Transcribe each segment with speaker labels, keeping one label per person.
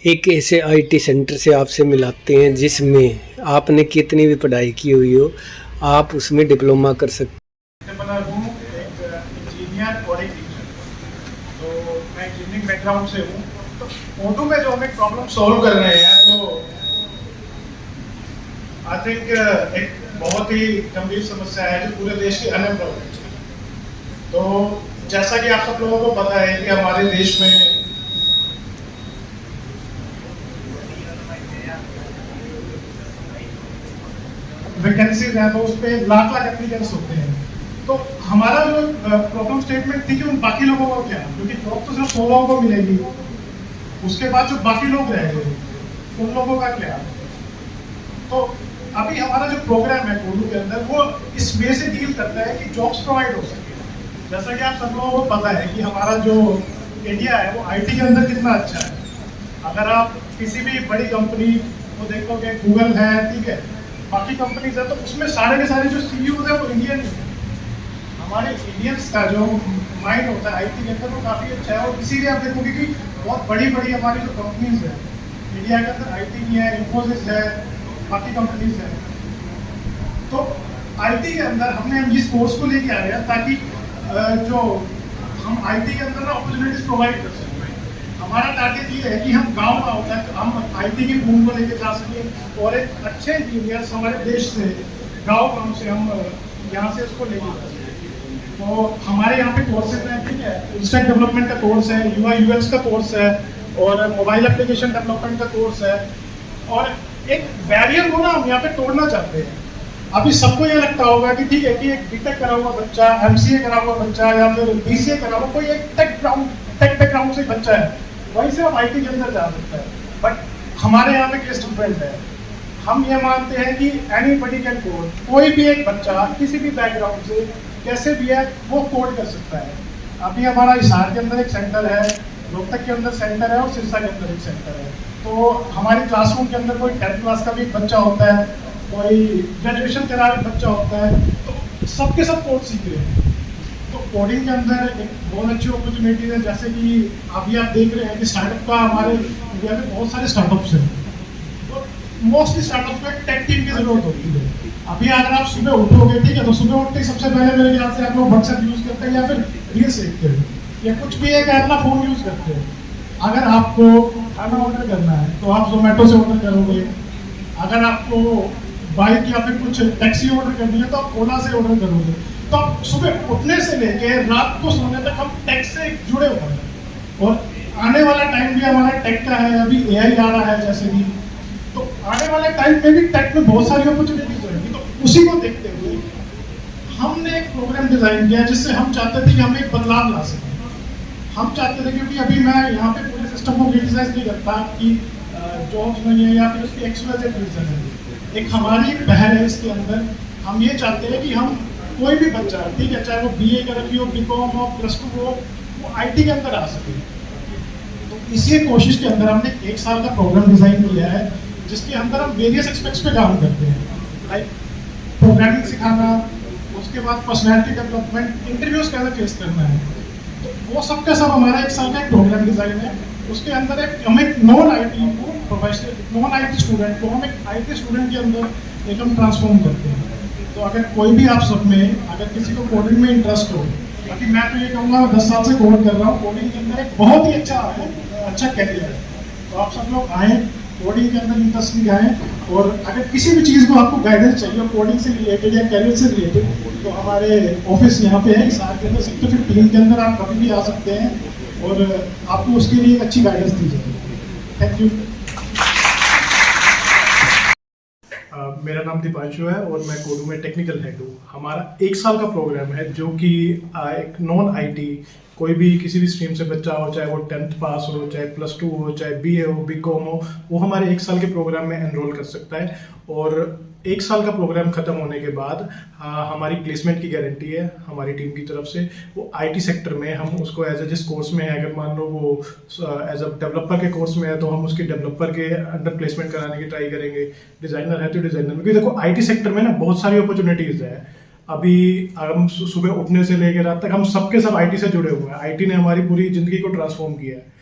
Speaker 1: एक ऐसे IT centre से आपसे मिलाते हैं जिसमें आपने कितनी भी पढ़ाई की हुई हो, आप उसमें डिप्लोमा कर सकते
Speaker 2: मैं बना हूँ एक इंजीनियर और एक टीचर। तो मैं इंजीनियरिंग बैकग्राउंड से हूँ। तो उर्दू में जो हम एक प्रॉब्लम सॉल्व कर रहे हैं, तो आई थिंक एक बहुत ही गंभीर समस्या है जो पूरे देश की अनएम्प्लॉयमेंट है। तो जैसा कि आप सब लोगों को पता है कि हमारे देश में वैकेंसीज हैं, तो उस पर लाख लाख एप्लीकेंट्स होते हैं। तो हमारा जो प्रॉब्लम स्टेटमेंट थी कि उन बाकी लोगों को क्या, क्योंकि जॉब तो सिर्फ 100 लोगों को मिलेगी, उसके बाद जो बाकी लोग रह गए उन लोगों का क्या। तो अभी हमारा जो प्रोग्राम है कोडू के अंदर, वो इस वे से डील करता है कि जॉब्स प्रोवाइड हो सके। जैसा कि आप सब लोगों को पता है कि हमारा जो इंडिया है वो आईटी के अंदर कितना अच्छा है। अगर आप किसी भी बड़ी कंपनी को देखोगे, गूगल है, ठीक है, बाकी कंपनीज है, तो उसमें सारे के सारे जो सीईओ है वो इंडियन है। हमारे इंडियंस का जो माइंड होता है आईटी के अंदर वो काफ़ी अच्छा है। और इसीलिए आप देखोगे कि बहुत बड़ी बड़ी हमारी जो कंपनीज है इंडिया के अंदर, आईटी की है, इन्फोसिस है, बाकी कंपनीज है। तो आईटी के अंदर हमने हम इस कोर्स को लेके आ रहे हैं ताकि जो हम आईटी के अंदर ना अपॉर्चुनिटीज प्रोवाइड कर सकते हैं। हमारा टारगेट ये है कि हम गांव का होता है, हम आईटी की बूम को लेके जा सकें और एक अच्छे इंजीनियर्स हमारे देश से गांव से हम यहाँ से इसको लेके जा सकें। तो हमारे यहाँ पे कोर्सेज हैं, ठीक है, इंस्टेंट डेवलपमेंट का कोर्स है, यूआई यूएक्स का कोर्स है, और मोबाइल एप्लीकेशन डेवलपमेंट का कोर्स है। और एक बैरियर को ना हम यहाँ पे तोड़ना चाहते हैं। अभी सबको ये लगता होगा कि ठीक है कि एक बीटेक करा हुआ बच्चा, एमसीए करा हुआ बच्चा, या फिर बीसीए करा हुआ कोई एक टेक बैकग्राउंड से बच्चा है, वहीं से हम आईटी के अंदर जा सकता है। बट हमारे यहाँ पे केस डिफरेंट है। हम ये मानते हैं कि एनीबडी कैन कोड, कोई भी एक बच्चा किसी भी बैकग्राउंड से कैसे भी है वो कोड कर सकता है। अभी हमारा हिसार के अंदर एक सेंटर है, रोहतक के अंदर सेंटर है, और सिरसा के अंदर एक सेंटर है। तो हमारे क्लासरूम के अंदर कोई 10th क्लास का भी एक बच्चा होता है, कोई ग्रेजुएशन करा हुआ बच्चा होता है, तो सबके सब कोड सीख रहे हैं। तो कोडिंग के अंदर एक बहुत अच्छी अपॉर्चुनिटी है। जैसे कि अभी आप देख रहे हैं कि स्टार्टअप का हमारे इंडिया में बहुत सारे स्टार्टअप्स हैं। तो मोस्टली स्टार्टअप को एक टेक टीम की जरूरत होती है। अभी अगर आप सुबह उठोगे, ठीक है, तो सुबह उठते ही सबसे पहले मेरे ख्याल से आप लोग व्हाट्सएप यूज करते हैं या फिर रील्स देखते हैं या कुछ भी एक अपना फोन यूज करते हैं। अगर आपको खाना ऑर्डर करना है तो आप जोमेटो से ऑर्डर करोगे। अगर आपको बाइक या फिर कुछ टैक्सी ऑर्डर करनी है तो आप ओला से ऑर्डर करोगे। तो आप सुबह उठने से लेके रात को सोने तक हम टेक से जुड़े हुए हैं। और आने वाला टाइम भी हमारा टेक का है। अभी एआई आ रहा है जैसे भी, तो आने वाले टाइम में भी टेक में बहुत सारी अपॉर्चुनिटीज होगी। तो उसी को देखते हुए हमने एक प्रोग्राम डिजाइन किया जिससे हम चाहते थे कि हम एक बदलाव ला सकें। हम चाहते थे, क्योंकि अभी मैं यहाँ पे पूरे सिस्टम को क्रिटिसाइज नहीं करता कि जॉब्स नहीं है या फिर उसकी एक्सप्रेसिव रीजन है। एक हमारी एक पहल है इसके अंदर। हम ये चाहते हैं कि हम कोई भी बच्चा, ठीक है, चाहे वो बीए कर रखी हो, बीकॉम हो, +2 हो, वो आईटी के अंदर आ सके। तो इसी कोशिश के अंदर हमने 1 साल का प्रोग्राम डिजाइन किया है जिसके अंदर हम वेरियस एस्पेक्ट्स पे काम करते हैं, लाइक प्रोग्रामिंग सिखाना, उसके बाद पर्सनैलिटी डेवलपमेंट, इंटरव्यूज कैसे फेस करना है। तो वो सब का सब हमारा 1 साल का एक प्रोग्राम डिजाइन है। उसके अंदर हम एक नॉन आईटी को प्रोफेशनल, नॉन आईटी स्टूडेंट को हम एक आईटी स्टूडेंट के अंदर एक हम ट्रांसफॉर्म करते हैं। तो अगर कोई भी आप सब में अगर किसी को कोडिंग में इंटरेस्ट हो, बाकी मैं तो ये कहूँगा 10 साल से कोड कर रहा हूँ, कोडिंग के अंदर एक बहुत ही अच्छा कैरियर है। तो आप सब लोग आएँ, कोडिंग के अंदर इंटरेस्ट दिखाएं। और अगर किसी भी चीज़ को आपको गाइडेंस चाहिए कोडिंग से रिलेटेड या कैरियर से रिलेटेड, तो हमारे ऑफिस यहाँ पे है हिसार के अंदर सेक्टर 15 के अंदर। आप कभी भी आ सकते हैं और आपको उसके लिए एक अच्छी गाइडेंस दी जाएगी। Thank you. मेरा नाम दीपांशु है और मैं कोडू में टेक्निकल हेड हूँ। हमारा 1 साल का प्रोग्राम है जो कि एक नॉन आईटी, कोई भी किसी भी स्ट्रीम से बच्चा हो, चाहे वो 10th पास हो, चाहे +2 हो, चाहे बीए हो, बीकॉम हो, वो हमारे 1 साल के प्रोग्राम में एनरोल कर सकता है। और 1 साल का प्रोग्राम खत्म होने के बाद हमारी प्लेसमेंट की गारंटी है हमारी टीम की तरफ से। वो आईटी सेक्टर में हम उसको एज ए जिस कोर्स में है, अगर मान लो वो एज अ डेवलपर के कोर्स में है तो हम उसके डेवलपर के अंडर प्लेसमेंट कराने की ट्राई करेंगे। डिजाइनर है तो डिजाइनर में, क्योंकि देखो आईटी सेक्टर में ना बहुत सारी अपॉर्चुनिटीज है। अभी हम सुबह उठने से लेकर रात तक हम सबके सब आईटी से जुड़े हुए हैं। आईटी ने हमारी पूरी जिंदगी को ट्रांसफॉर्म किया है।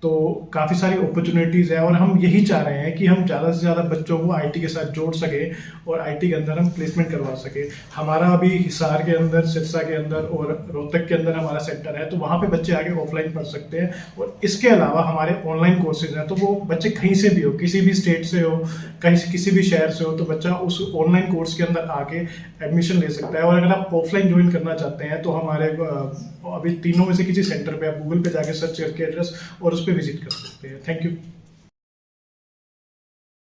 Speaker 2: तो काफ़ी सारी अपॉर्चुनिटीज़ है और हम यही चाह रहे हैं कि हम ज़्यादा से ज़्यादा बच्चों को आईटी के साथ जोड़ सकें और आईटी के अंदर हम प्लेसमेंट करवा सकें। हमारा अभी हिसार के अंदर, सिरसा के अंदर और रोहतक के अंदर हमारा सेंटर है, तो वहाँ पे बच्चे आके ऑफलाइन पढ़ सकते हैं। और इसके अलावा हमारे ऑनलाइन कोर्सेज हैं, तो वो बच्चे कहीं से भी हो, किसी भी स्टेट से हो, कहीं किसी भी शहर से हो, तो बच्चा उस ऑनलाइन कोर्स के अंदर आके एडमिशन ले सकता है। और अगर आप ऑफलाइन ज्वाइन करना चाहते हैं तो हमारे अभी तीनों में से किसी सेंटर पे आप गूगल पे जाके सर्च करके एड्रेस और उस पर विजिट कर सकते हैं। Thank you.